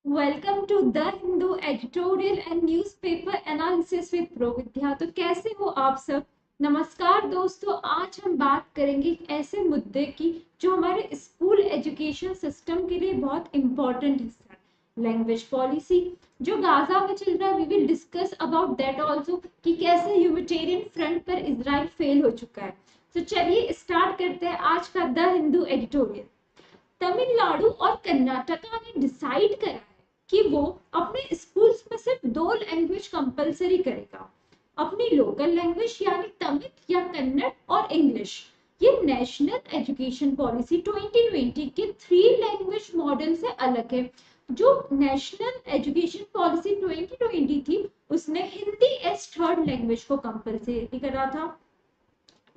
Welcome to the Hindu editorial and newspaper analysis with Providya. तो कैसे हो आप सब। नमस्कार दोस्तों, आज हम बात करेंगे एक ऐसे मुद्दे की जो हमारे स्कूल एजुकेशन सिस्टम के लिए बहुत इंपॉर्टेंट हिस्सा है, लैंग्वेज पॉलिसी जो गाजा में चल रहा है। We will discuss about that also कि कैसे ह्यूमैनिटेरियन फ्रंट पर इजराइल फेल हो चुका है। तो चलिए स्टार्ट करते हैं आज का द हिंदू एडिटोरियल। तमिलनाडु और कर्नाटका ने डिसाइड करा है कि वो अपने स्कूल्स में सिर्फ 2 लैंग्वेज कंपलसरी करेगा, अपनी लोकल लैंग्वेज यानी तमिल या कन्नड़ और इंग्लिश। ये नेशनल एजुकेशन पॉलिसी 2020 के 3 लैंग्वेज मॉडल से अलग है। जो नेशनल एजुकेशन पॉलिसी 2020 थी उसने हिंदी एज थर्ड लैंग्वेज को कंपलसरी करा था।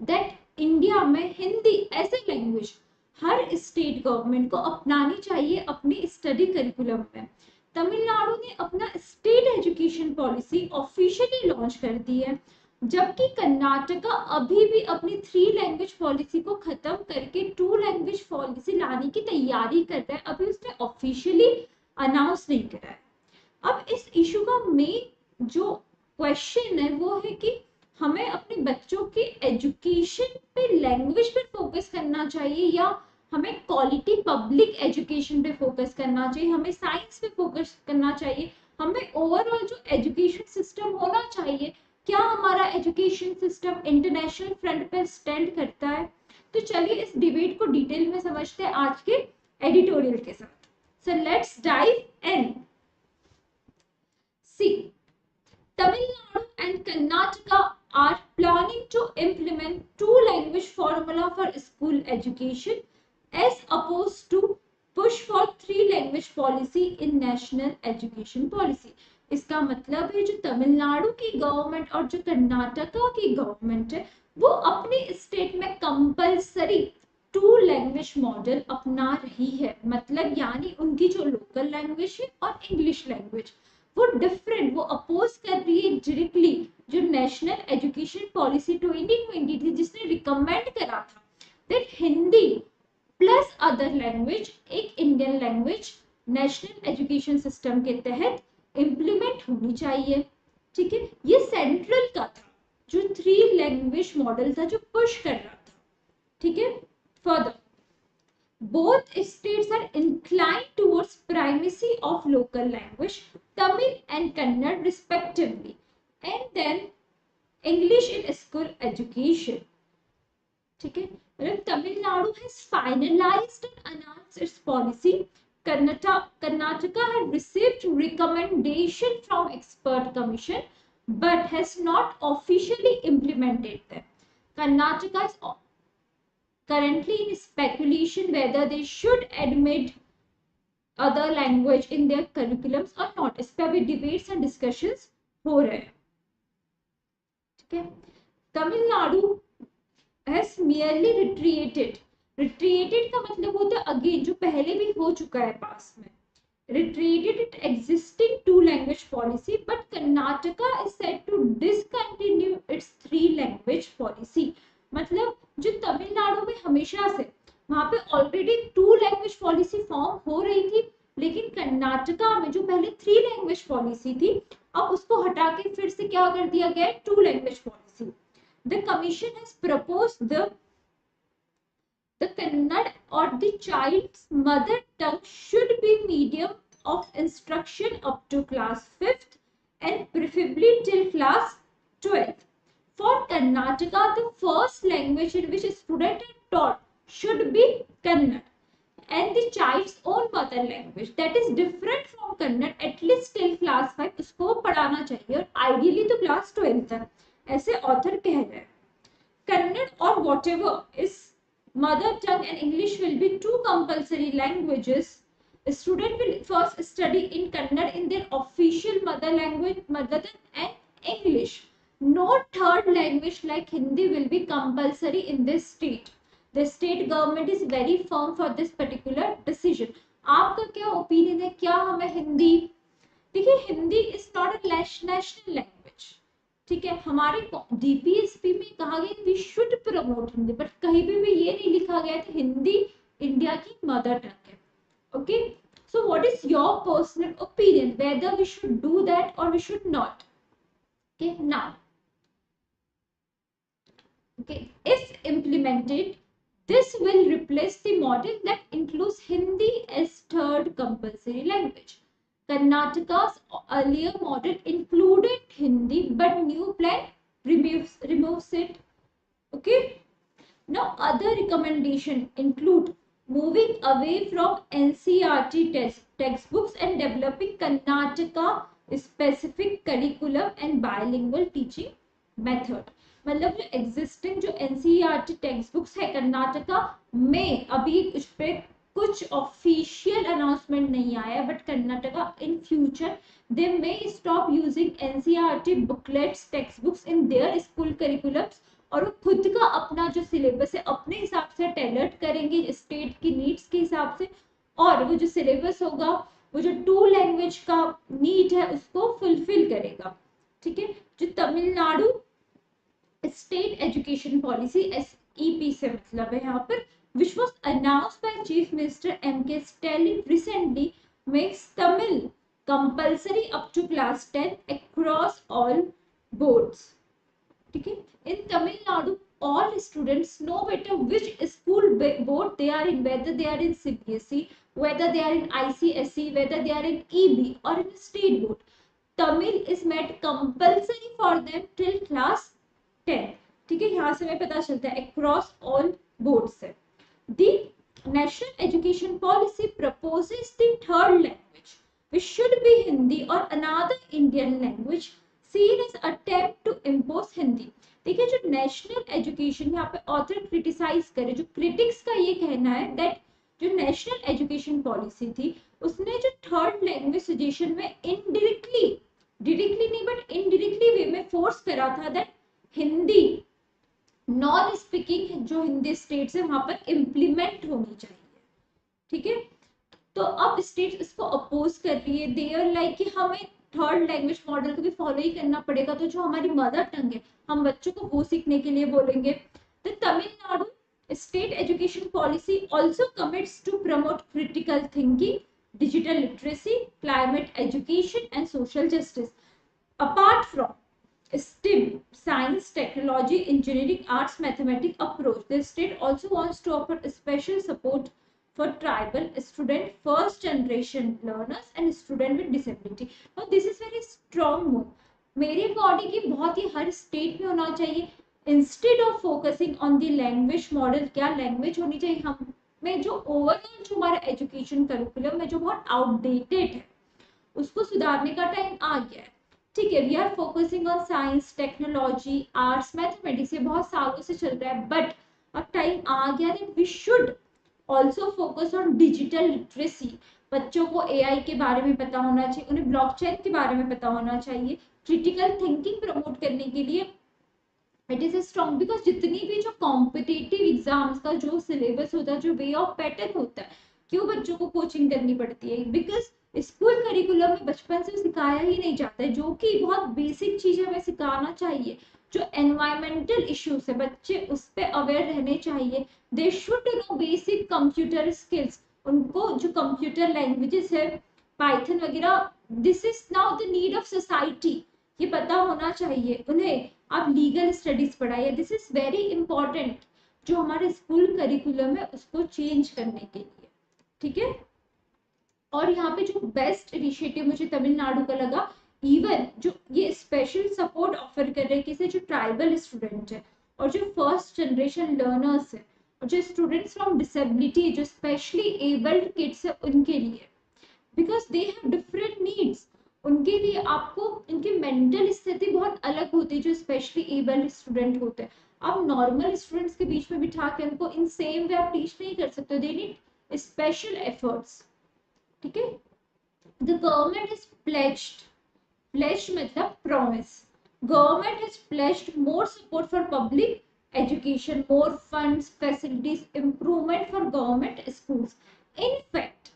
दैट इंडिया में हिंदी एज ए लैंग्वेज हर स्टेट गवर्नमेंट को अपनानी चाहिए अपनी स्टडी करिकुलम में। तमिलनाडु ने अपना state education policy officially launch कर दी है, जबकि कर्नाटका अभी भी अपनी 3 लैंग्वेज पॉलिसी को खत्म करके 2 लैंग्वेज पॉलिसी लाने की तैयारी कर रहा है। अभी उसने ऑफिशियली अनाउंस नहीं करा है। अब इस इशू का मेन जो क्वेश्चन है वो है कि हमें अपने बच्चों के एजुकेशन पे लैंग्वेज पे फोकस करना चाहिए या हमें क्वालिटी पब्लिक एजुकेशन पे फोकस करना चाहिए, हमें साइंस पे फोकस करना चाहिए, हमें ओवरऑल जो एजुकेशन सिस्टम होना चाहिए, क्या हमारा एजुकेशन सिस्टम इंटरनेशनल फ्रंट पर स्टैंड करता है। तो चलिए इस डिबेट को डिटेल में समझते हैं आज के एडिटोरियल के साथ। So let's dive in. See, Tamil Nadu and Karnataka are planning to implement 2 language formula for school education as opposed to push for 3 language policy in national education policy। इसका मतलब है जो तमिलनाडु की गवर्नमेंट और जो कर्नाटका की गवर्नमेंट है वो अपने स्टेट में कंपलसरी 2 लैंग्वेज मॉडल अपना रही है। मतलब यानी उनकी जो लोकल लैंग्वेज है और इंग्लिश लैंग्वेज वो डिफरेंट, वो अपोज कर रही है डायरेक्टली जो नेशनल एजुकेशन पॉलिसी 2020 थी जिसने रिकमेंड करा था that Hindi plus other language एक Indian language national education system के तहत इम्प्लीमेंट होनी चाहिए। ठीक है, ये सेंट्रल का था जो 3 लैंग्वेज मॉडल था जो पुश कर रहा था। ठीक है, further both states are inclined towards primacy of local language, Tamil and Kannada respectively, and then English in school education. ठीक है, मतलब Tamil Nadu has finalized and announced its policy. Karnataka had received recommendation from expert commission but has not officially implemented them. Karnataka is currently in speculation whether they should admit other language in their curriculums or not। इस पे अभी debates and discussions हो रहे हैं। ठीक है, Tamil Nadu has merely retreated का मतलब होता है अगेन जो पहले भी हो चुका है पास में, retreated it existing 2 language policy but Karnataka is said to discontinue its 3 language policy। मतलब जो तमिलनाडु में हमेशा से वहां पे ऑलरेडी 2 लैंग्वेज पॉलिसी फॉर्म हो रही थी, लेकिन कर्नाटका में जो पहले 3 लैंग्वेज पॉलिसी थी अब उसको हटा के फिर से क्या कर दिया गया है 2 language policy. The commission has proposed the Kannada or the child's mother tongue should be medium of instruction up to class 5th and preferably till class 12th. For Karnataka, the first language in which a student is taught should be Kannada and the child's own mother language that is different from Kannada at least till class 5 उसको पढ़ाना चाहिए और ideally तो class 12 तक, ऐसे author कह रहे हैं। Kannada or whatever is mother tongue and English will be 2 compulsory languages. A student will first study in Kannada in their official mother tongue and English. No third language like Hindi will be compulsory in this state. The state government is very firm for this particular decision. आपका क्या opinion है, क्या हमें हिंदी, देखिए Hindi is not a national language. ठीक है, हमारे DPSP में कहा गया we should promote Hindi, but कहीं भी ये नहीं लिखा गया कि हिंदी इंडिया की मदर टंग है। Okay, So what is your personal opinion whether we should do that or we should not? Okay, now, okay, if implemented, this will replace the model that includes Hindi as third compulsory language. Karnataka's earlier model included Hindi, but new plan removes it. Okay. Now, other recommendations include moving away from NCERT textbooks and developing Karnataka specific curriculum and bilingual teaching method. मतलब जो existing जो NCERT textbooks है कर्नाटका में, अभी उस पे कुछ official announcement नहीं आया, but Karnataka in future they may stop using NCERT booklets textbooks in their school curriculums और वो खुद का अपना जो सिलेबस है अपने हिसाब से टेलर करेंगे स्टेट की नीड्स के हिसाब से, और वो जो सिलेबस होगा वो जो 2 लैंग्वेज का नीड है उसको फुलफिल करेगा. ठीक है. जो Tamil Nadu state education policy SEP से मतलब है यहाँ पर, which was announced by Chief Minister M.K. Stalin recently, makes Tamil compulsory up to class 10 across all boards. ठीक है. In Tamil Nadu, all students, no matter which school board they are in, whether they are in CBSE, whether they are in ICSE, whether they are in EB or in state board, Tamil is made compulsory for them till class 10. ठीक है. यहाँ से हमें पता चलता है across all boards है. The National Education Policy proposes the third language, which should be Hindi or another Indian language, seen as attempt to impose Hindi. देखिए जो नेशनल एजुकेशन यहाँ पे ऑथर क्रिटिसाइज करे, जो क्रिटिक्स का ये कहना है दैट जो नेशनल एजुकेशन पॉलिसी थी उसने जो थर्ड लैंग्वेज सजेशन में इनडायरेक्टली, डायरेक्टली नहीं बट इनडायरेक्टली वे में फोर्स करा था दैट हिंदी नॉन स्पीकिंग जो हिंदी स्टेट्स है वहां पर इम्प्लीमेंट होनी चाहिए. ठीक है. तो अब स्टेट्स इसको अपोज कर रही है. दे आर लाइक कि हमें थर्ड लैंग्वेज मॉडल को भी फॉलो ही करना पड़ेगा, तो जो हमारी मदर टंग है हम बच्चों को वो सीखने के लिए बोलेंगे. तो Tamil Nadu state education policy also commits to promote critical thinking, digital literacy, climate education and social justice. Apart from STEM, science, technology, engineering, arts, mathematics approach, the state also wants to offer special support for tribal student, first generation learners and student with disability. Now this is very strong move. मेरे according की बहुत ही हर state में होना चाहिए. Instead of focusing on the language model, क्या language होनी चाहिए हमें, जो ओवरऑल जो हमारा एजुकेशन करिकुलम है जो बहुत आउटडेटेड है उसको सुधारने का टाइम आ गया है. ठीक है. We are focusing on science, technology, arts, mathematics, ये बहुत सालों से चल रहा है, बट अब टाइम आ गया that we should also focus on digital literacy. बच्चों को AI के बारे में पता होना चाहिए, उन्हें ब्लॉकचेन के बारे में पता होना चाहिए. क्रिटिकल थिंकिंग प्रमोट करने के लिए इट इज स्ट्रॉन्ग, बिकॉज जितनी भी जो कॉम्पिटिटिव एग्जाम्स का जो सिलेबस होता है, जो वे ऑफ पैटर्न होता है, क्यों बच्चों को कोचिंग करनी पड़ती है, बिकॉज स्कूल करिकुलम में बचपन से सिखाया ही नहीं जाता है, जो कि बहुत बेसिक चीजें हमें सिखाना चाहिए. जो एनवायरमेंटल इश्यूज है बच्चे उस पर अवेयर रहने चाहिए. They should know basic computer skills. उनको जो कंप्यूटर लैंग्वेजेस है पाइथन वगैरह, this is now the need of society, ये पता होना चाहिए उन्हें. आप लीगल स्टडीज पढ़ाइए. दिस इज वेरी इंपॉर्टेंट जो हमारे स्कूल करिकुलम है उसको चेंज करने के लिए. ठीक है. और यहाँ पे जो बेस्ट इनिशिएटिव मुझे तमिलनाडु का लगा, इवन जो ये स्पेशल सपोर्ट ऑफर कर रहे हैं किसी जो ट्राइबल स्टूडेंट है और जो फर्स्ट जनरेशन लर्नर्स है और जो स्टूडेंट्स फ्रॉम डिसेबिलिटी, जो स्पेशली एबल्ड किड्स है उनके लिए, because they have different needs. उनके लिए आपको उनकी मेंटल स्थिति बहुत अलग होती है जो स्पेशली एबल्ड स्टूडेंट होते हैं. आप नॉर्मल स्टूडेंट्स के बीच में बिठा के उनको इन सेम वे आप टीच नहीं कर सकते. They need special efforts. ठीक है. द गवर्नमेंट इज प्लेज्ड मतलब promise. Government has pledged more support for public education, more funds, facilities, improvement for government schools. In fact,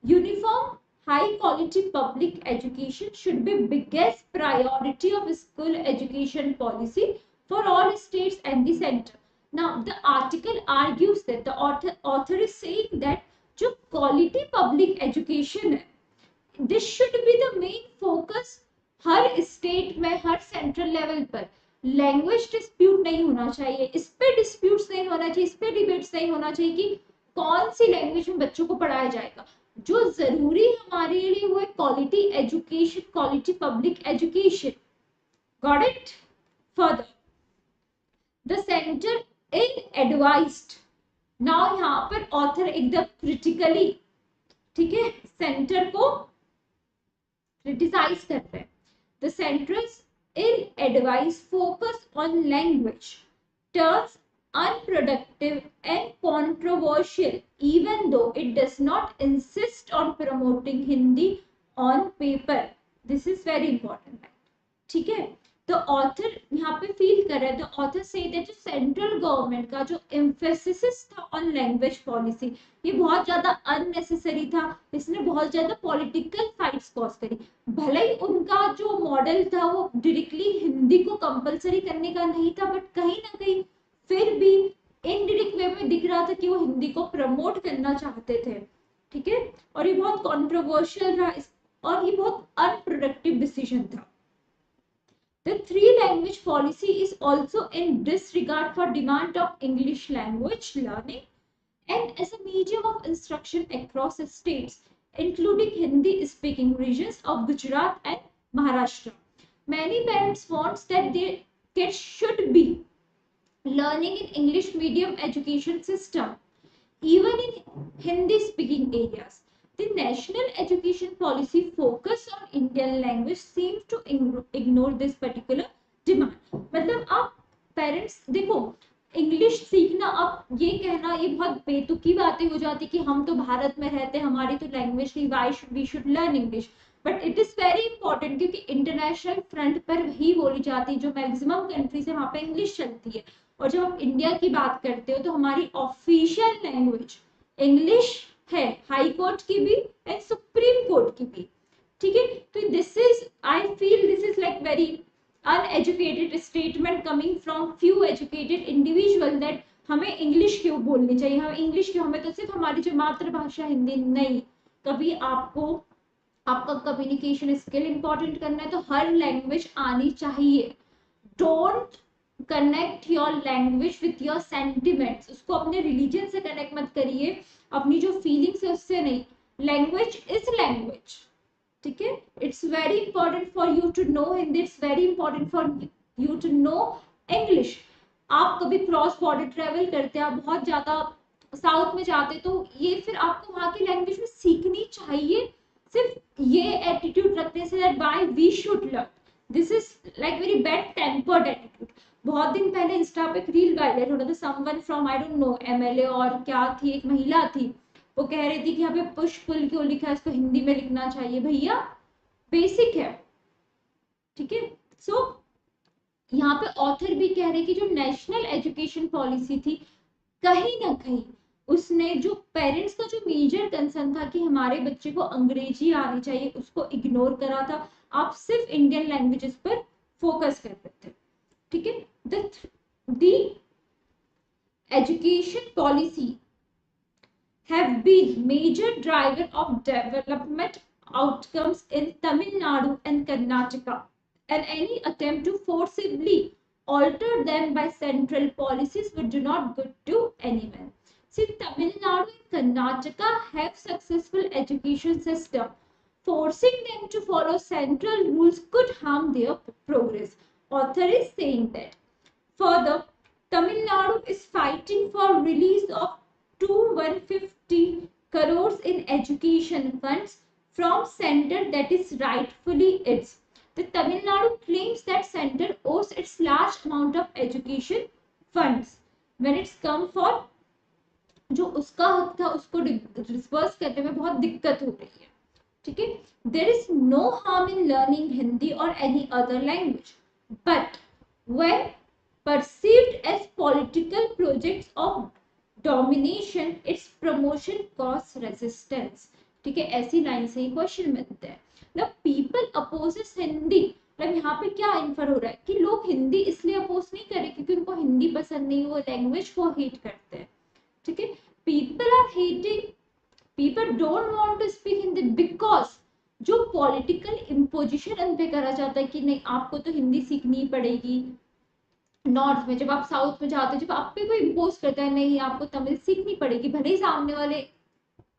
uniform high quality public education should be biggest priority of school education policy for all states and the center. Now the article argues that the author is saying that जो quality public education है, this should be the main focus her state में, हर central level पर। Language dispute नहीं होना चाहिए, इस पे disputes नहीं होना चाहिए, इस पे डिबेट्स नहीं होना चाहिए कि कौन सी लैंग्वेज में बच्चों को पढ़ाया जाएगा। जो जरूरी हमारे लिए वो है quality education, quality public education. Got it? Further the centre in advised, now यहाँ पर ऑथर एकदम क्रिटिकली, ठीक है, सेंटर को क्रिटिसाइज कर रहे हैं। The centres in advice focus on language terms unproductive and controversial, even though it does not insist on promoting Hindi on paper. This is very important, ठीक है। तो ऑथर यहाँ पे फील कर रहे हैं, तो ऑथर से जो सेंट्रल गवर्नमेंट का जो एम्फेसिस था ऑन लैंग्वेज पॉलिसी, ये बहुत ज्यादा अननेसेसरी था, इसने बहुत ज्यादा पॉलिटिकल फाइट्स कॉज करी। भले ही उनका जो मॉडल था वो डायरेक्टली हिंदी को कंपलसरी करने का नहीं था, बट कहीं ना कहीं फिर भी इनडायरेक्ट वे में दिख रहा था कि वो हिंदी को प्रमोट करना चाहते थे, ठीक है। और ये बहुत कंट्रोवर्शियल रहा और ये बहुत अनप्रोडक्टिव डिसीजन था। The three language policy is also in disregard for demand of English language learning and as a medium of instruction across states, including Hindi speaking regions of Gujarat and Maharashtra. Many parents want that their kids should be learning in English medium education system, even in Hindi speaking areas. The national education policy focus on Indian language seems to ignore this particular demand. मतलब आप parents देखो, English सीखना, अब ये कहना ये बहुत बेतुकी बातें हो जाती कि हम तो भारत में रहते, हमारी तो लैंग्वेज नहीं, why should we should learn English, but it is very important क्योंकि इंटरनेशनल फ्रंट पर वही बोली जाती है, जो मैक्सिमम कंट्रीज है वहां पे इंग्लिश चलती है। और जब आप इंडिया की बात करते हो तो हमारी ऑफिशियल लैंग्वेज इंग्लिश है, हाई कोर्ट की भी एंड सुप्रीम कोर्ट की भी, ठीक है। तो this is, I feel this is like very uneducated statement coming from few educated individual that हमें इंग्लिश क्यों बोलनी चाहिए, हमें इंग्लिश क्यों, हमें तो सिर्फ हमारी जो मातृभाषा हिंदी नहीं। कभी आपको आपका कम्युनिकेशन स्किल इंपॉर्टेंट करना है तो हर लैंग्वेज आनी चाहिए। Don't connect your language with your sentiments, उसको अपने रिलीजन से कनेक्ट मत करिए, अपनी जो फीलिंग्स है उससे नहीं। लैंग्वेज इज लैंग्वेज, ठीक है। It's very important for you to know Hindi, it's very important for you to know English. आप कभी क्रॉस बॉर्डर ट्रेवल करते हैं, आप बहुत ज्यादा साउथ में जाते, तो ये फिर आपको वहां की लैंग्वेज में सीखनी चाहिए, सिर्फ ये एटीट्यूड रखने से that why we should learn, this is like very bad tempered attitude. बहुत दिन पहले इंस्टा पे एक रील वायरल हो रहा था, someone from I don't know MLA और क्या थी, एक महिला थी, वो कह रही थी कि यहाँ पे पुश पुल क्यों लिखा है, इसको हिंदी में लिखना चाहिए। भैया बेसिक है, ठीक है। सो यहाँ पे ऑथर भी कह रहे कि जो नेशनल एजुकेशन पॉलिसी थी, कहीं ना कहीं उसने जो पेरेंट्स का जो मेजर कंसर्न था कि हमारे बच्चे को अंग्रेजी आनी चाहिए, उसको इग्नोर करा था। आप सिर्फ इंडियन लैंग्वेजेस पर फोकस कर रहे थे, ठीक है। The education policy have been major driver of development outcomes in Tamil Nadu and Karnataka, and any attempt to forcibly alter them by central policies would do not good to anyone. See, Tamil Nadu and Karnataka have successful education system. Forcing them to follow central rules could harm their progress. Author is saying that. Further, Tamil Nadu is fighting for release of 150 crores in education funds from center that is rightfully its. The Tamil Nadu claims that center owes its large amount of education funds when it's come for जो उसका हक था उसको disperse करने में बहुत दिक्कत हो रही है, ठीक है। There is no harm in learning Hindi or any other language, but when perceived as political projects of domination, its promotion cause resistance, ठीक है। ऐसी लाइन से ही क्वेश्चन बनते हैं ना, पीपल अपोजेस हिंदी, मतलब यहाँ पे क्या इन्फर हो रहा है कि लोग हिंदी इसलिए अपोज नहीं कर रहे क्योंकि उनको हिंदी पसंद नहीं, वो लैंग्वेज को हेट करते हैं, ठीक है। People are hating people don't want to speak Hindi because जो पॉलिटिकल इम्पोजिशन उन पे करा जाता है कि नहीं आपको तो हिंदी सीखनी पड़ेगी। नॉर्थ में जब आप साउथ में जाते हो, जब आप पे कोई इम्पोज करता है नहीं आपको तमिल सीखनी पड़ेगी, भले ही सामने वाले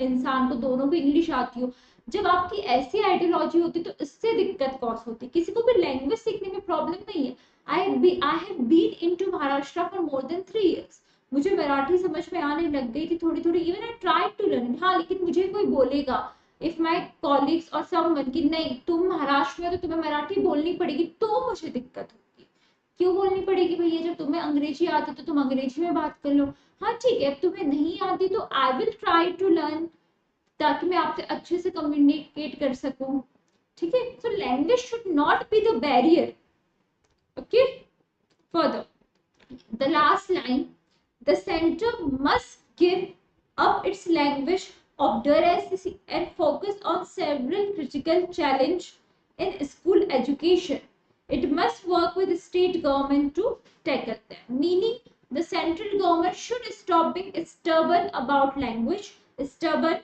इंसान को दोनों को इंग्लिश आती हो, जब आपकी ऐसी आइडियोलॉजी होती तो इससे दिक्कत कॉज होती। किसी को भी लैंग्वेज सीखने में प्रॉब्लम नहीं है। I have been into Maharashtra for more than 3 years। मुझे मराठी समझ में आने लग गई थी थोड़ी थोड़ी, even I tried to learn. हाँ, लेकिन मुझे कोई बोलेगा इफ माई कॉलीग्स और समवन कि नहीं तुम महाराष्ट्र में तो तुम्हें मराठी बोलनी पड़ेगी, तो मुझे दिक्कत होगी। क्यों बोलनी पड़ेगी भैया, जब तुम्हें अंग्रेजी आती तो तुम अंग्रेजी में बात कर लो। हाँ ठीक है, अब तुम्हें नहीं आती तो I will try to learn, ताकि मैं आपसे अच्छे से कम्युनिकेट कर सकूं। ठीक है, so language should not be the barrier. Okay, further the last line, the centre must give up its language obduracy and focus on several critical challenges in school education. It must work with the state government to tackle them. Meaning, the central government should stop being stubborn about language. Stubborn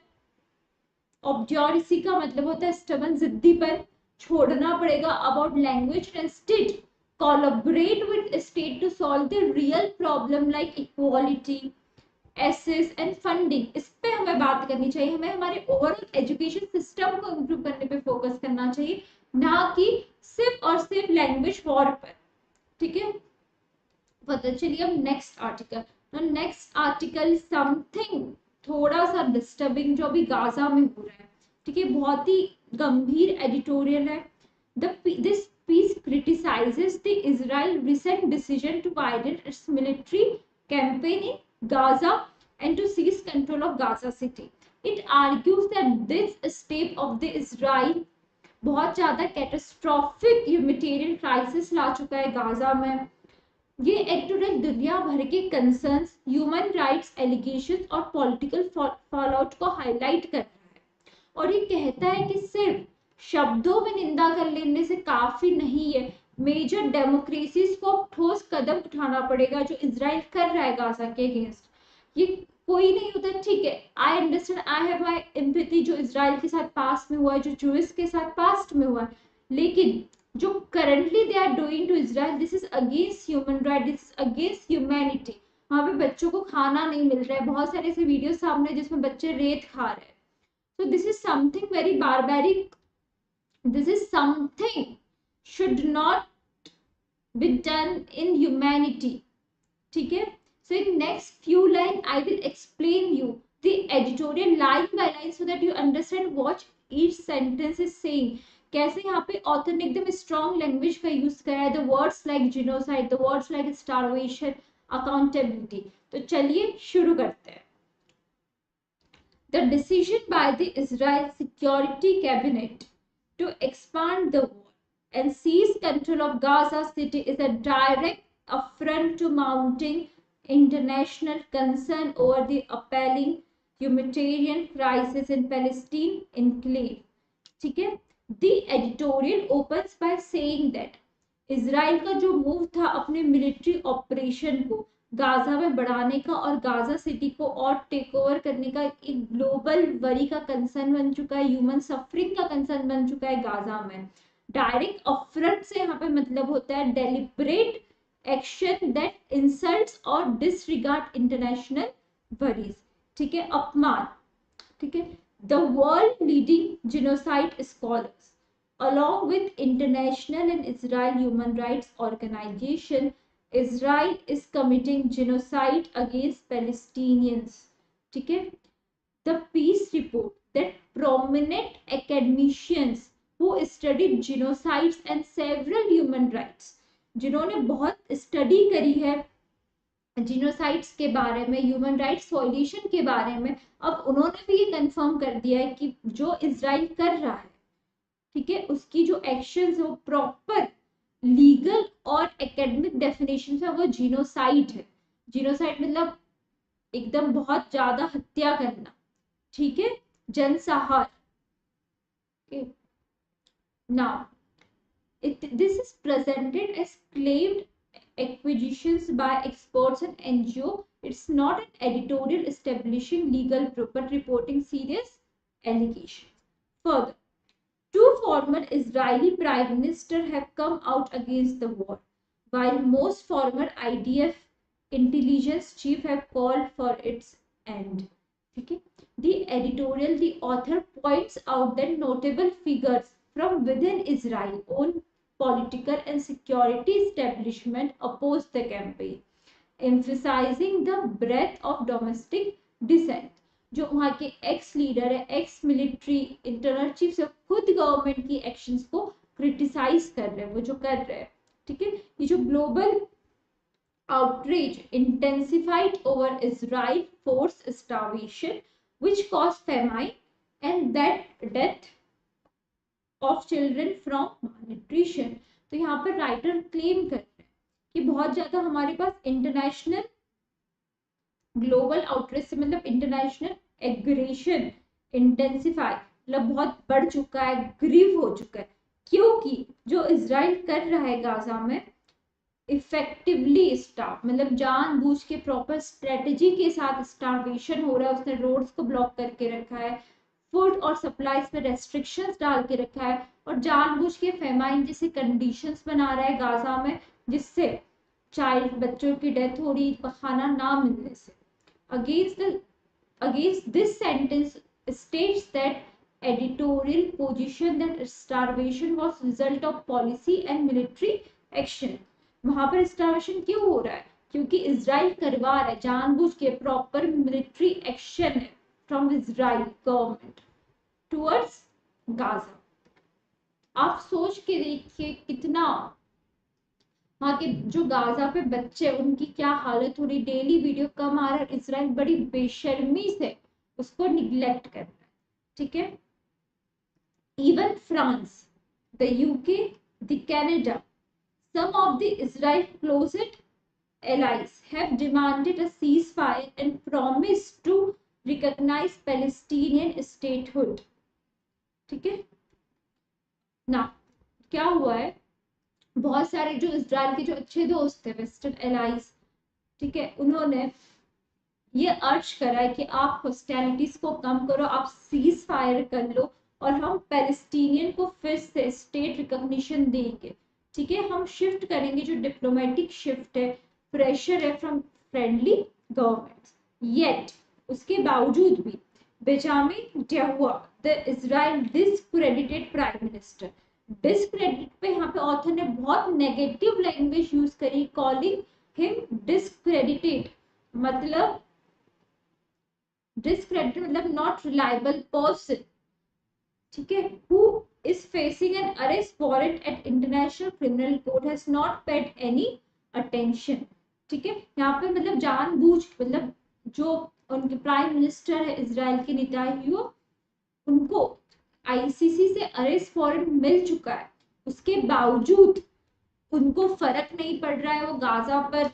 obduracy का मतलब होता है stubborn, जिद्दीपन, छोड़ना पड़ेगा about language and instead collaborate with state to solve the real problem like equality, access and funding. इस पे हमें बात करनी चाहिए। हमें हमारे ओवरऑल एजुकेशन सिस्टम को इम्प्रूव करने पे फोकस करना चाहिए, ना कि सिर्फ और सिर्फ लैंग्वेज वॉर पर। ठीक है, पता चलिए अब next article. Next article something थोड़ा सा डिस्टर्बिंग जो अभी गाजा में हो रहा है। ठीक है, बहुत ही गंभीर एडिटोरियल है। This piece criticizes the Israel recent decision to widen its military campaign in Gaza and to seize control of Gaza city. It argues that this step of the Israel बहुत ज्यादा कैटास्ट्रॉफिक ह्यूमैनिटेरियन क्राइसिस ला चुका है Gaza में। ये editorial दुनिया भर के concerns, human rights allegations और पॉलिटिकल फॉलआउट को हाईलाइट कर रहा है, और ये कहता है कि सिर्फ शब्दों में निंदा कर लेने से काफी नहीं है, मेजर डेमोक्रेसीज को ठोस कदम उठाना पड़ेगा जो इजराइल कर रहा है गाजा के अगेंस्ट। ये कोई नहीं होता, ठीक है, I understand, I have my empathy जो इजराइल के साथ पास्ट में हुआ है, जो जूइश के साथ पास्ट में हुआ है, लेकिन जो currently they are doing to Israel, this is against human right, this is against humanity. वहां पे बच्चों को खाना नहीं मिल रहा है, बहुत सारे ऐसे वीडियो सामने जिसमें बच्चे रेत खा रहे हैं। तो this is something very barbaric, this is something should not be done in humanity. ठीक है, so in next few line I will explain you the editorial line by line so that you understand what each sentence is saying. कैसे यहाँ पे author ने एकदम strong language का use करा है, the words like genocide, the words like starvation, accountability. तो चलिए शुरू करते हैं। The decision by the Israel Security Cabinet to expand the war and seize control of Gaza City is a direct affront to mounting international concern over the appalling humanitarian crisis in Palestine enclave. ठीक है, the editorial opens by saying that Israel का जो move था अपने military operation को Gaza में बढ़ाने का और गाजा सिटी को और टेक ओवर करने का एक ग्लोबल वरी का कंसर्न बन चुका है, ह्यूमन सफरिंग का कंसर्न बन चुका है गाजा में। डायरेक्ट अफरंट से यहाँ पे मतलब होता है डेलिब्रेट एक्शन दैट इंसल्ट्स और डिसरिगार्ड इंटरनेशनल वरीज। ठीक है, अपमान। ठीक है, the world leading genocide scholars along with international and Israel human rights organization, Israel is committing genocide against Palestinians. ठीक है, the peace report that prominent academicians who studied genocides and several human rights, जिन्होंने बहुत study करी है जिनोसाइड्स के बारे में, human rights violation के बारे में, अब उन्होंने भी ये कंफर्म कर दिया है कि जो इजराइल कर रहा है, ठीक है, उसकी जो एक्शंस है वो प्रॉपर लीगल और एकेडमिक डेफिनेशन है, वो जीनोसाइड है। जीनोसाइड मतलब एकदम बहुत ज्यादा हत्या करना। ठीक है, जनसंहार। Now this is presented as claimed acquisitions by experts and NGO. It's not an editorial establishing legal proof but reporting serious allegations. Further, two former Israeli prime ministers have come out against the war, while most former IDF intelligence chiefs have called for its end. Okay? The editorial, the author points out that notable figures from within Israel's own political and security establishment opposed the campaign, emphasizing the breadth of domestic dissent. जो वहाँ के x leader है, ex military internal chief से खुद government की actions को criticise कर रहे हैं, वो जो कर रहे हैं, ठीक है। ये जो global outrage intensified over Israel forced starvation, which caused famine and that death of children from malnutrition. तो यहाँ पर राइटर क्लेम कर रहे हैं कि बहुत ज्यादा हमारे पास इंटरनेशनल ग्लोबल आउटरीच से मतलब इंटरनेशनल एग्रेशन इंटेंसिफाई मतलब बहुत बढ़ चुका है, ग्रीव हो चुका है, क्योंकि जो इजराइल कर रहा है गाजा में इफेक्टिवली स्टार्व मतलब जानबूझ के प्रॉपर स्ट्रेटेजी के साथ स्टार्वेशन हो रहा है। उसने रोड्स को ब्लॉक करके रखा है, फूड और सप्लाईज पे रेस्ट्रिक्शंस डाल के रखा है और जानबूझ के फेमाइन जैसे कंडीशंस बना रहा है गाजा में, जिससे चाइल्ड बच्चों की डेथ हो रही खाना ना मिलने से। Against this sentence states that editorial position that starvation was result of policy and military action. वहां पर स्टार्वेशन क्यों हो रहा है? क्योंकि इजराइल करवा रहा है, जानबूझ के प्रॉपर मिलिट्री एक्शन है from Israel government towards Gaza. आप सोच के देखिए कितना वहां के जो गाजा पे बच्चे उनकी क्या हालत हो रही, डेली वीडियो कम आ रहा है, इजराइल बड़ी बेशर्मी से उसको निग्लेक्ट कर रहा है, ठीक है। Even France, the UK, the Canada, some of the Israel closest allies have demanded a ceasefire and promised to recognize Palestinian statehood. ठीक है ना। क्या हुआ है, बहुत सारे जो इजराइल के जो अच्छे दोस्त थे वेस्टर्न एलाइज, ठीक है, उन्होंने ये अर्ज करा है कि आप हॉस्टिलिटीज को कम करो, आप सीज फायर कर लो और हम पैलेस्टीनियन को फिर से स्टेट रिकॉग्निशन देंगे, ठीक है। हम शिफ्ट करेंगे, जो डिप्लोमेटिक शिफ्ट है, प्रेशर है फ्रॉम फ्रेंडली गवर्नमेंट्स। येट उसके बावजूद भी बेंजामिन डेहुआ the Israel discredited prime minister, discredit पे यहाँ पे ऑथर ने बहुत नेगेटिव लैंग्वेज यूज करी, कॉलिंग हिम डिस्क्रेडिटेड मतलब डिस्क्रेडिटेड मतलब नॉट रिलायबल पर्सन, ठीक है, who is facing an arrest warrant at International Criminal Court has not paid any attention, ठीक है। यहाँ पे मतलब जानबूझ मतलब जो उनके प्राइम मिनिस्टर है इजराइल के नेतान्याहू, उनको आईसीसी से अरेस्ट वारंट मिल चुका है, उसके बावजूद उनको फर्क नहीं पड़ रहा है, वो गाजा पर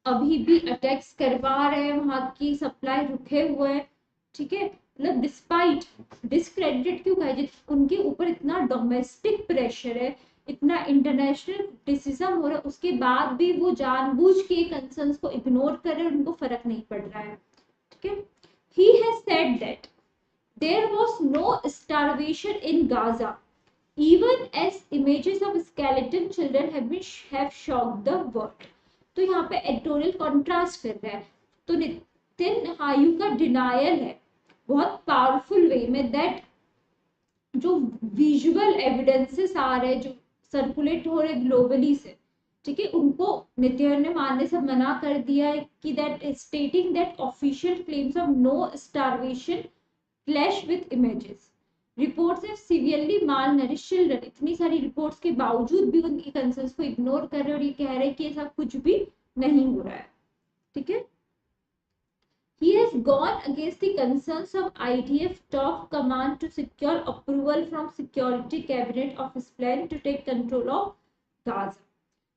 अभी भी अटैक्स करवा रहे हैं, वहां की सप्लाई रुके हुए हैं, ठीक है। मतलब डिस्पाइट डिस्क्रेडिटेड क्यों कहे, उनके ऊपर इतना डोमेस्टिक प्रेशर है, इतना इंटरनेशनल क्रिटिसिज्म हो रहा है, उसके बाद भी वो जानबूझ के कंसर्न्स को इग्नोर कर रहे हैं, उनको फर्क नहीं पड़ रहा है, ठीक है। He has said that there was no starvation in Gaza even as images of skeleton children have shocked the world. तो यहाँ पे एडिटोरियल कॉन्ट्रास्ट कर रहा है, तो नितिन हायू का डिनायल है बहुत पावरफुल वे में, दैट जो विजुअल एविडेंसेस आ रहे हैं जो सर्कुलेट हो रहे ग्लोबली से, ठीक है, उनको नितिन ने मानने से मना कर दिया है कि that stating that official claims of no starvation clash with images, reports of severely malnourished children. इतनी सारी रिपोर्ट्स के बावजूद भी उनकी कंसर्न्स को इग्नोर कर रहे हैं और ये कह रहे हैं कि ऐसा कुछ भी नहीं हो रहा है, ठीक है। He has gone against the concerns of IDF top command to secure approval from Security Cabinet of his plan to take control of Gaza.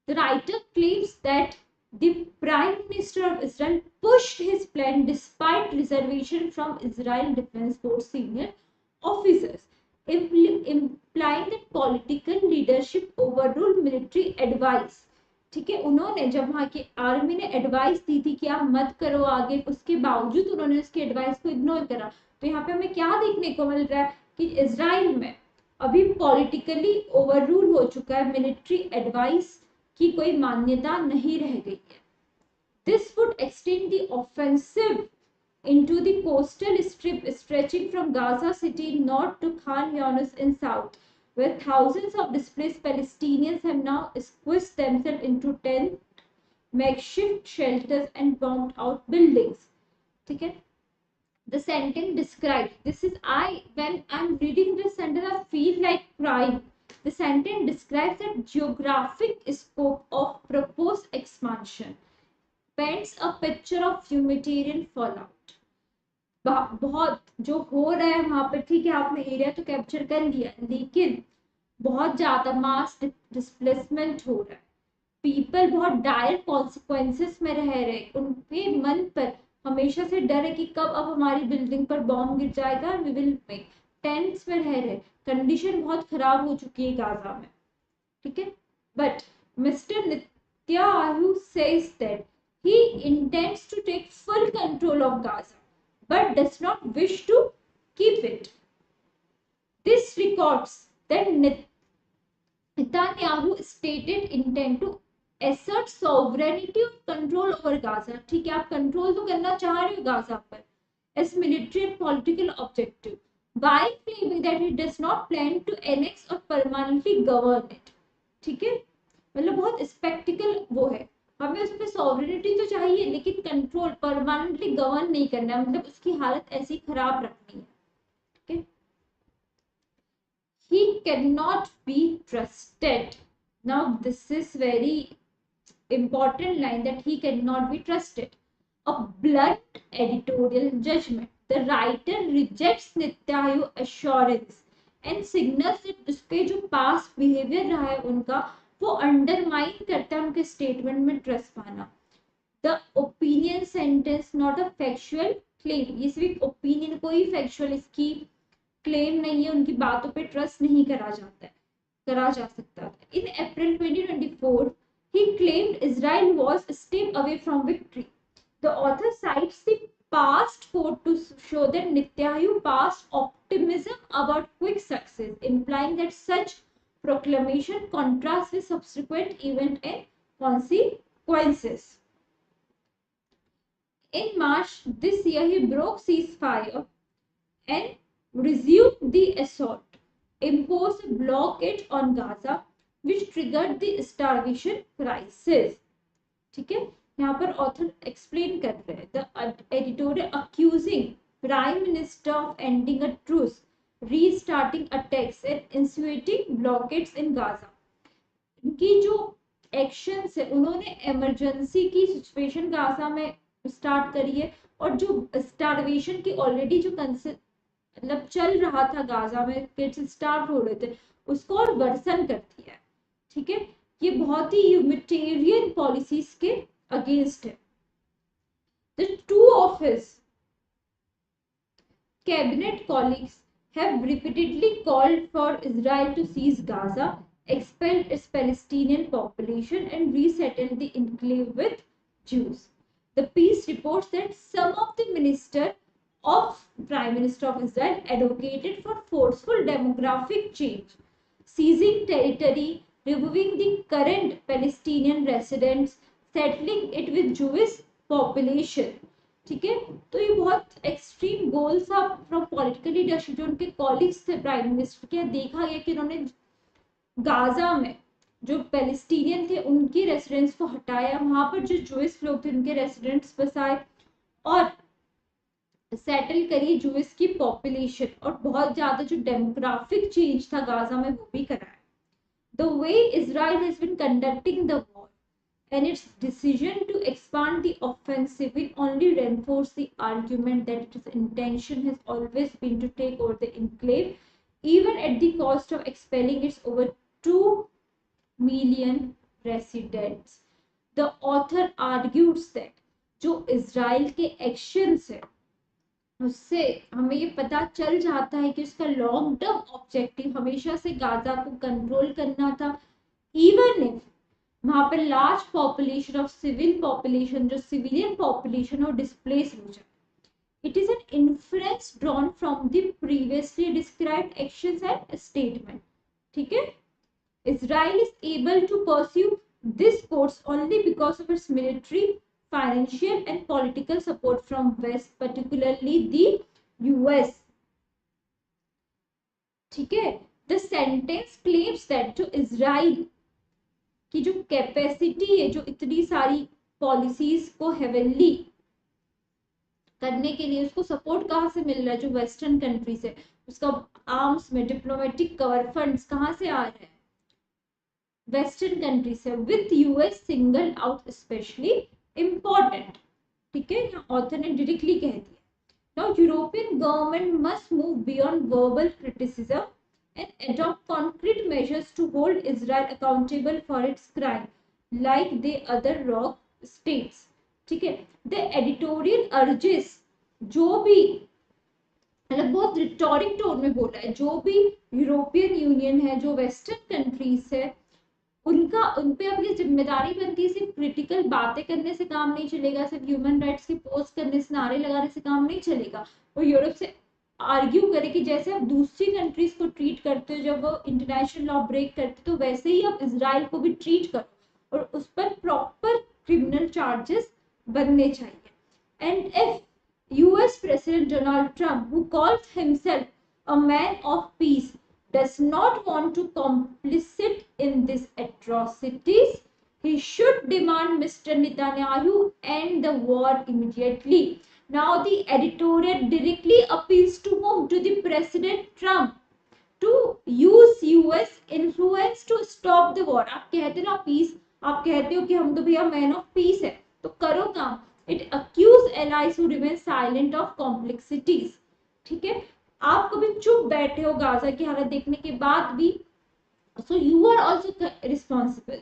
The writer claims that the Prime Minister of Israel pushed his plan despite reservation from Israel Defense Force senior officers, implying that political leadership overruled military advice, ठीक है, उन्होंने जब वहां की army ने advice दी थी कि आप मत करो आगे, उसके बावजूद उन्होंने उसकी एडवाइस को इग्नोर करा। तो यहाँ पे हमें क्या देखने को मिल रहा है कि इजराइल में अभी पॉलिटिकली ओवर रूल हो चुका है, मिलिट्री एडवाइस की कोई मान्यता नहीं रह गई है। This would extend the offensive into the coastal strip stretching from Gaza City north to Khan Younis in south, where thousands of displaced Palestinians have now squeezed themselves into tent, makeshift shelters and bombed out buildings. ठीक है, the sentence describes, this is when I'm reading this sentence I feel like crying. The sentence describes the geographic scope of proposed expansion, paints a picture of humanitarian fallout. बहुत जो हो रहा है वहां पर, ठीक है, आपने एरिया तो कैप्चर कर लिया, लेकिन बहुत ज्यादा मास डिस्प्लेसमेंट हो रहा है, पीपल बहुत डायर कॉन्सिक्वेंसेस में रह रहे, उनके मन पर हमेशा से डर है कि कब अब हमारी बिल्डिंग पर बॉम्ब गिर जाएगा, वी विल मेक टेंट्स में रह रहे, कंडीशन बहुत खराब हो चुकी है गाजा में, ठीक है। बट मिस्टर नित्यायु says that he intends to take full control of Gaza but does not wish to keep it. This records that Netanyahu stated intent to assert sovereignty or control over Gaza. ठीक है, आप control तो करना चाह रहे हो Gaza पर, as military and political objective, while claiming that he does not plan to annex or permanently govern it. ठीक है, मतलब बहुत स्पेक्टिकल वो है, हमें उस पर सॉवरेनिटी तो चाहिए लेकिन कंट्रोल परमानेंटली गवर्न नहीं करना, मतलब उसकी हालत ऐसी खराब रखनी है, ठीक है। He cannot be trusted. Now this is very important line, that he cannot be trusted. A blunt editorial judgment. The writer rejects Nityayu assurance and signals that उसके जो past behavior रहा है उनका, वो अंडरमाइन करता है उनके स्टेटमेंट में ट्रस्ट पाना। The opinion sentence not a factual claim, ये सिर्फ ओपिनियन, कोई फैक्चुअल इसकी क्लेम नहीं है, उनकी बातों पे ट्रस्ट नहीं करा जा सकता। इन अप्रैल 2024 he claimed Israel was a step away from victory. The author cites the past quote to show that Nityayu past optimism about quick success, implying that such proclamation contrasts with subsequent event and consequences. In March this year, he broke ceasefire and resumed the assault, imposed a blockade on Gaza, which triggered the starvation crisis. ठीक है, यहाँ पर author explain कर रहे हैं, the editorial accusing prime minister of ending a truce, restarting attacks and initiating blockades in Gaza. इनकी जो actions है, उन्होंने इमरजेंसी की सिचुएशन गाजा में स्टार्ट करी है, और जो स्टारवेशन की ऑलरेडी जो मतलब चल रहा था गाजा में, किड्स स्टार्व हो रहे थे, उसको और वर्सन कर दिया है, ठीक है। ये बहुत ही ह्यूमैनिटेरियन पॉलिसीज के अगेंस्ट है। The two of his cabinet colleagues have repeatedly called for Israel to seize Gaza, expel its Palestinian population, and resettle the enclave with Jews. The piece reports that some of the Prime Minister of Israel advocated for forceful demographic change, seizing territory, removing the current Palestinian residents, settling it with Jewish population. ठीक है, तो ये बहुत extreme goals था from political leadership, जो उनके colleagues थे prime minister के। देखा गया कि उन्होंने गाजा में जो पैलेस्टीनियन थे उनकी रेसिडेंट्स को हटाया, वहां पर जो जूइश लोग थे उनके रेसिडेंट्स बसाए और सेटल करी जूइश की पॉपुलेशन, और बहुत ज्यादा जो डेमोग्राफिक चेंज था गाजा में वो भी कराया। The way Israel has been conducting the war and its decision to expand the offensive will only reinforce the argument that its intention has always been to take over the enclave, even at the cost of expelling its over 2 million residents. The author argues that जो Israel के actions है उससे हमें ये पता चल जाता है कि उसका लॉन्ग टर्म ऑब्जेक्टिव हमेशा से गाजा को कंट्रोल करना था, इवन इफ वहां पर large population of civil population, जो सिविलियन पॉपुलेशन, और डिस्प्लेस हो जाए. It is an inference drawn from the previously described actions and statement. ठीक है. Israel is able to pursue this course only because of its military, financial and political support from West, particularly the US. ठीक है. The sentence claims that जो Israel की जो capacity है, जो इतनी सारी पॉलिसीज को हेवनली करने के लिए, उसको सपोर्ट कहाँ से मिल रहा है, जो वेस्टर्न कंट्री से. उसका आर्म्स में डिप्लोमेटिक कवर फंड्स कहाँ से आ रहे हैं, वेस्टर्न कंट्री से, with US single out specially important. ठीक है. यहाँ ऑथर ने डायरेक्टली कह दिया. Now European government must move beyond verbal criticism and adopt concrete measures to hold Israel accountable for its crime, like the other rock states. ठीक है. The editorial urges, जो भी मतलब बहुत रिटोरिक टोन में बोला है, जो भी यूरोपियन यूनियन है, जो वेस्टर्न कंट्रीज है, उनका उन पे अब ये जिम्मेदारी बनती है. सिर्फ क्रिटिकल बातें करने से काम नहीं चलेगा, सिर्फ ह्यूमन राइट्स की पोस्ट करने से, नारे लगाने से काम नहीं चलेगा. वो यूरोप से आर्ग्यू करे कि जैसे आप दूसरी कंट्रीज को ट्रीट करते हो जब वो इंटरनेशनल लॉ ब्रेक करते, तो वैसे ही आप इजराइल को भी ट्रीट करो और उस पर प्रॉपर क्रिमिनल चार्जेस बनने चाहिए. And if US president Donald Trump, who calls himself a man of peace, does not want to complicit in these atrocities, he should demand Mr. Netanyahu end the war immediately. Now the editorial directly appeals to whom? To the President Trump to use US influence to stop the war. आप कहते ना piece, आप कहते हो कि हम तो भैया मैन ऑफ पीस है, तो करो काम. It accuse allies who remain silent of complexities. ठीक है. आप कभी चुप बैठे हो गाजा की हालत देखने के बाद भी, so you are also responsible.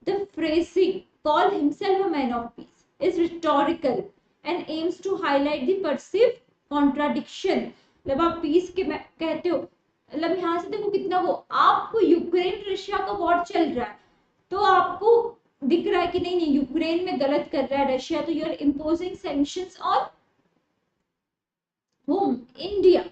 The phrasing call himself a man of peace is rhetorical and aims to highlight the perceived contradiction. जब आप पीस के कहते हो, मतलब यहाँ से देखो कितना वो, आपको यूक्रेन रशिया का वॉर चल रहा है तो आपको दिख रहा है कि नहीं नहीं यूक्रेन में गलत कर रहा है रशिया, तो you are imposing sanctions on home India.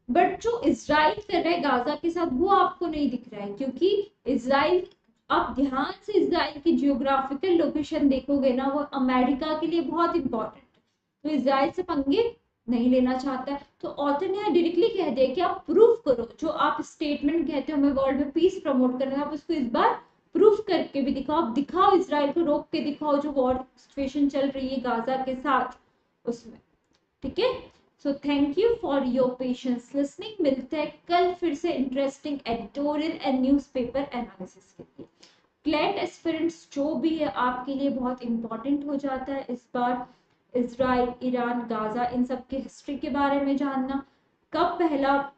But जो इजराइल कर रहा है गाजा के साथ वो आपको नहीं दिख रहा है, क्योंकि इजराइल, आप ध्यान से इजराइल की जियोग्राफिकल लोकेशन देखोगे ना, वो अमेरिका के लिए बहुत इंपॉर्टेंट है, तो इजराइल से पंगे नहीं लेना चाहता है. तो ऑथर ने डायरेक्टली कह दिया कि आप प्रूफ करो, जो आप स्टेटमेंट कहते हो हमें वर्ल्ड में पीस प्रमोट करना है, आप उसको इस बार प्रूफ करके भी दिखाओ. आप दिखाओ, इजराइल को रोक के दिखाओ जो वॉर सिचुएशन चल रही है गाजा के साथ उसमें. ठीक है. So thank you for your patience listening. मिलते हैं कल फिर से interesting editorial and newspaper analysis के लिए. क्लैट एस्पिरेंट्स जो भी है आपके लिए बहुत इंपॉर्टेंट हो जाता है इस बार. इजराइल, ईरान, गाजा, इन सब की हिस्ट्री के बारे में जानना, कब पहला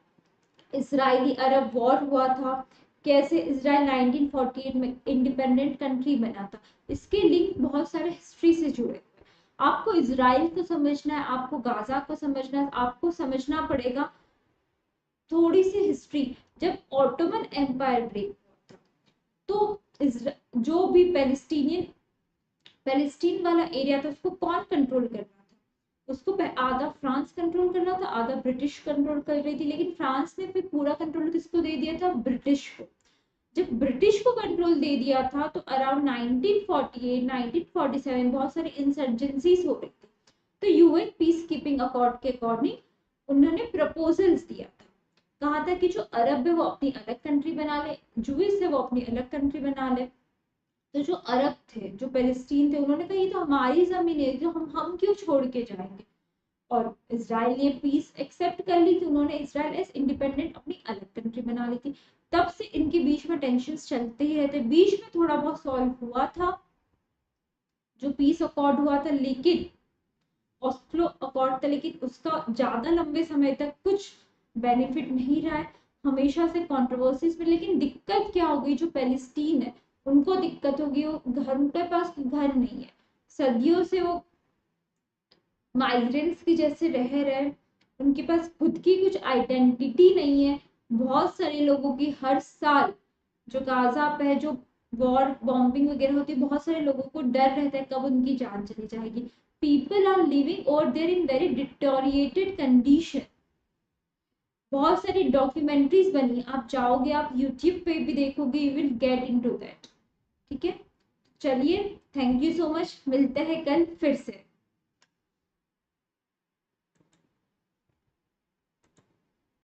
इजरायली अरब वॉर हुआ था, कैसे इजराइल 1948 में इंडिपेंडेंट कंट्री बना था, इसके लिंक बहुत सारे हिस्ट्री से जुड़े. आपको इजराइल को समझना है, आपको गाजा को समझना है, आपको समझना पड़ेगा थोड़ी सी हिस्ट्री. जब ऑटोमन एम्पायर ब्रेक हुआ था तो जो भी पैलेस्टीन वाला एरिया था उसको कौन कंट्रोल कर रहा था, उसको आधा फ्रांस कंट्रोल कर रहा था, आधा ब्रिटिश कंट्रोल कर रही थी, लेकिन फ्रांस ने फिर पूरा कंट्रोल किसको दे दिया था, ब्रिटिश को. जब ब्रिटिश को कंट्रोल दे दिया था तो अराउंड 1948 1947 बहुत सारी इंसर्जेंसीज हो रही थी, तो यूएन पीस कीपिंग अकॉर्ड के अकॉर्डिंग उन्होंने प्रपोजल्स दिया था. कहा था कि जो अरब है वो अपनी अलग कंट्री बना ले, जूइश है वो अपनी अलग कंट्री बना ले. तो जो अरब थे, जो पैलेस्टीन थे, उन्होंने कहा ये तो हमारी जमीन है, जो हम क्यों छोड़ के जाएंगे. और इजराइल ने पीस एक्सेप्ट कर ली थी, उन्होंने इजराइल एज इंडिपेंडेंट अपनी अलग कंट्री बना ली थी. तब से इनके बीच में टेंशन चलते ही रहते. बीच में थोड़ा बहुत सॉल्व हुआ था जो पीस अकॉर्ड हुआ था, लेकिन ऑस्लो अकॉर्ड था, लेकिन उसका ज्यादा लंबे समय तक कुछ बेनिफिट नहीं रहा है, हमेशा से कंट्रोवर्सीज में. लेकिन दिक्कत क्या होगी, जो पैलेस्टीन है उनको दिक्कत होगी, वो घर, उनके पास घर नहीं है, सदियों से वो माइग्रेंट्स की जैसे रह रहे, उनके पास खुद की कुछ आइडेंटिटी नहीं है. बहुत सारे लोगों की हर साल जो गाजा पे है, जो वॉर बॉम्बिंग वगैरह होती है, बहुत सारे लोगों को डर रहता है कब उनकी जान चली जाएगी। People are living over there in very deteriorated condition. बहुत सारी डॉक्यूमेंट्रीज बनी, आप जाओगे आप यूट्यूब पे भी देखोगे, you will get into that. ठीक है, चलिए, थैंक यू सो मच, मिलते हैं कल फिर से।